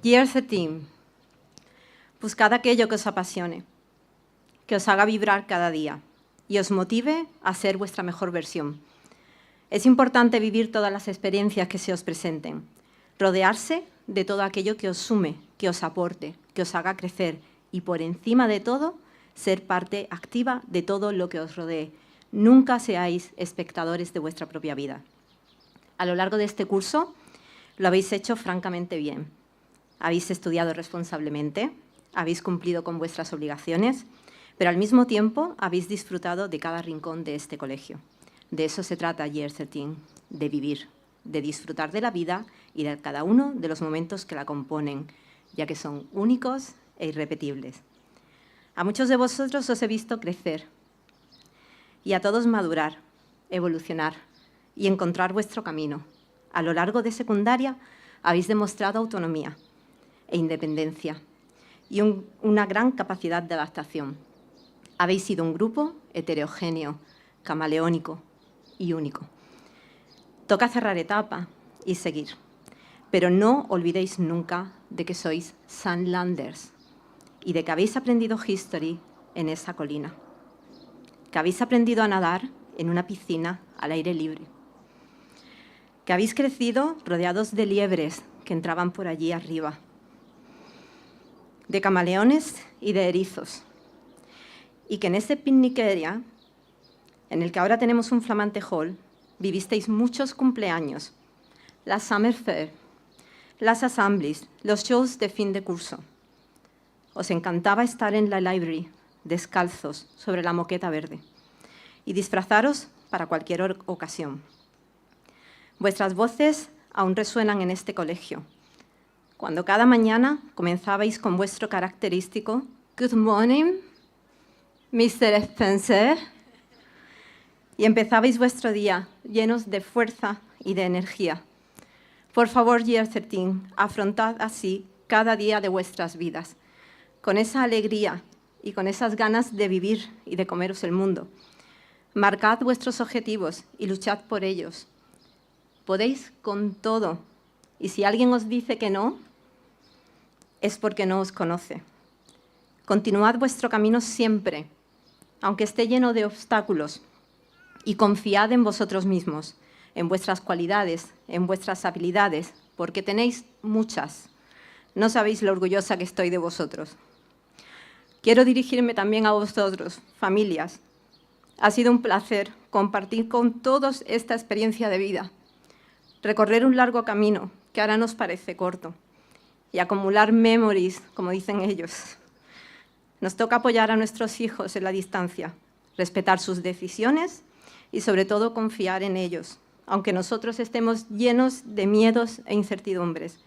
Dear Team, buscad aquello que os apasione, que os haga vibrar cada día y os motive a ser vuestra mejor versión. Es importante vivir todas las experiencias que se os presenten, rodearse de todo aquello que os sume, que os aporte, que os haga crecer y, por encima de todo, ser parte activa de todo lo que os rodee. Nunca seáis espectadores de vuestra propia vida. A lo largo de este curso lo habéis hecho francamente bien. Habéis estudiado responsablemente, habéis cumplido con vuestras obligaciones, pero al mismo tiempo habéis disfrutado de cada rincón de este colegio. De eso se trata Year 13, de vivir, de disfrutar de la vida y de cada uno de los momentos que la componen, ya que son únicos e irrepetibles. A muchos de vosotros os he visto crecer y a todos madurar, evolucionar y encontrar vuestro camino. A lo largo de secundaria habéis demostrado autonomía e independencia y una gran capacidad de adaptación. Habéis sido un grupo heterogéneo, camaleónico y único. Toca cerrar etapa y seguir, pero no olvidéis nunca de que sois Sunlanders y de que habéis aprendido history en esa colina, que habéis aprendido a nadar en una piscina al aire libre, que habéis crecido rodeados de liebres que entraban por allí arriba, de camaleones y de erizos, y que en ese picnic area, en el que ahora tenemos un flamante hall, vivisteis muchos cumpleaños, la Summer Fair, las assemblies, los shows de fin de curso. Os encantaba estar en la library, descalzos, sobre la moqueta verde, y disfrazaros para cualquier ocasión. Vuestras voces aún resuenan en este colegio, cuando cada mañana comenzabais con vuestro característico «Good morning, Mr. Spencer», y empezabais vuestro día llenos de fuerza y de energía. Por favor, Year 13, afrontad así cada día de vuestras vidas, con esa alegría y con esas ganas de vivir y de comeros el mundo. Marcad vuestros objetivos y luchad por ellos. Podéis con todo, y si alguien os dice que no, es porque no os conoce. Continuad vuestro camino siempre, aunque esté lleno de obstáculos, y confiad en vosotros mismos, en vuestras cualidades, en vuestras habilidades, porque tenéis muchas. No sabéis lo orgullosa que estoy de vosotros. Quiero dirigirme también a vosotros, familias. Ha sido un placer compartir con todos esta experiencia de vida, recorrer un largo camino que ahora nos parece corto y acumular memories, como dicen ellos. Nos toca apoyar a nuestros hijos en la distancia, respetar sus decisiones y sobre todo confiar en ellos, aunque nosotros estemos llenos de miedos e incertidumbres.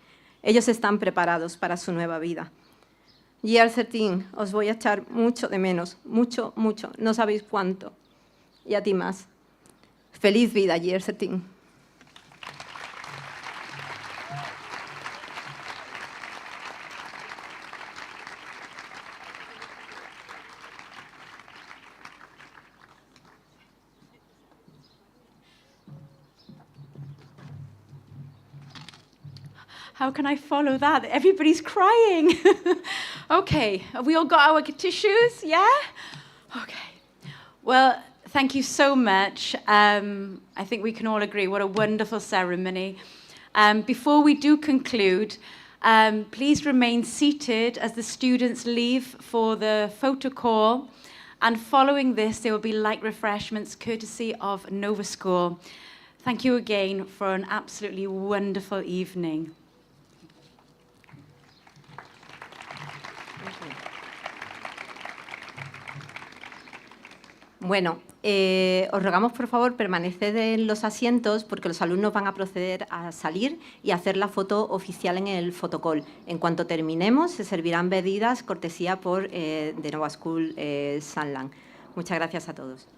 Ellos están preparados para su nueva vida. Year 13, os voy a echar mucho de menos, mucho, mucho, no sabéis cuánto. Y a ti más. Feliz vida, Year 13. How can I follow that? Everybody's crying. Okay, have we all got our tissues? Yeah? Okay. Well, thank you so much. I think we can all agree what a wonderful ceremony. Before we do conclude, please remain seated as the students leave for the photo call. And following this, there will be light refreshments courtesy of Novaschool. Thank you again for an absolutely wonderful evening. Bueno, os rogamos por favor permaneced en los asientos porque los alumnos van a proceder a salir y a hacer la foto oficial en el fotocall. En cuanto terminemos se servirán bebidas cortesía de Novaschool Sunland. Muchas gracias a todos.